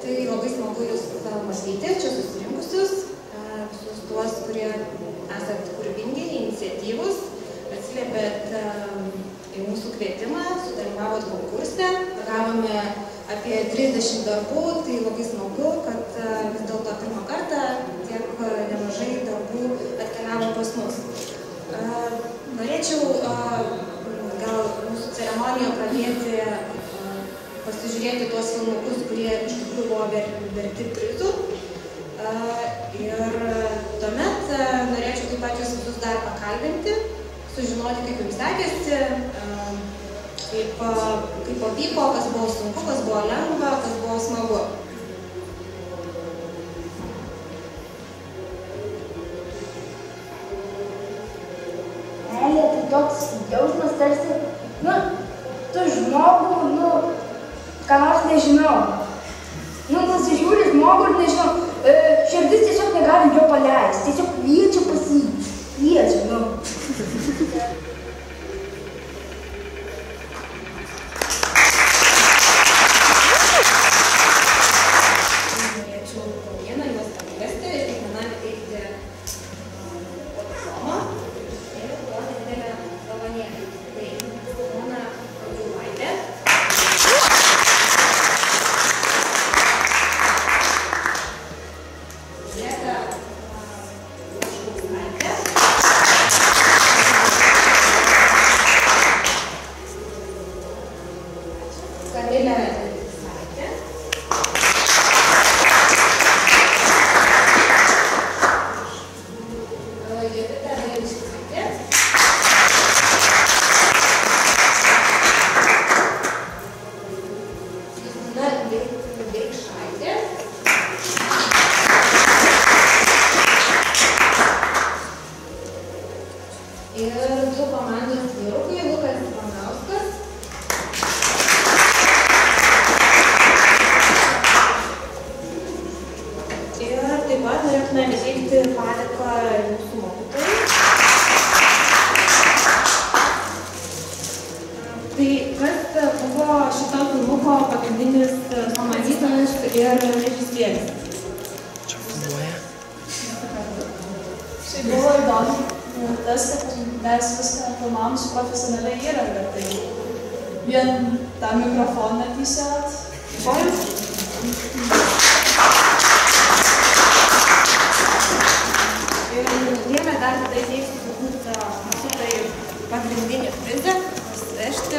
Tai labai smagu Jūs matyti, čia susirinkusius, visus tuos, kurie esat kūrybingi, iniciatyvūs, atsiliepėt į mūsų kvietimą, sudalyvavot konkurse, gavome apie 30 darbų, tai labai smagu, kad vis dėlto pirmą kartą tiek nemažai darbų atkeliavo pas mus. Norėčiau gal mūsų ceremoniją pradėti pasižiūrėti tuos filmukus, kurie iš tikrųjų buvo verti prizų. Ir tuomet norėčiau taip pat Jūs visus dar pakalbinti, sužinoti, kaip Jums sekėsi, kaip pavyko, kas buvo sunku, kas buvo lengva, kas buvo smagu. Meilė tai toks jausmas tarsi, tu žmogų, ką nors nežinau. Pasižiūri žmogų ir nežinau, širdis tiesiog negali jo paleisti, tiesiog kviečia pas jį, kviečia, Norėčiau po vieną juos pakviesti ir kiekvienam įteikti diplomą ir po nedidelę dovanėlę. Tai Simona Radžiulaitė. Ir du komandos vyrukai, Lukas Ivanauskas. Ir taip pat norėtume įteikti padėką mūsų mokytojai. Tai kas buvo šito filmuko pagrindinis sumanytojas ir režisierius? Čia filmuoja. Tai buvo įdomu. Tas, kad mes viską filmavom su profesionaliai įranga, tai vien tą mikrofoną tiesiog. Ir dėmė dar tada įteiksiu turbūt mūsų tai pagrindinį prizą, vežti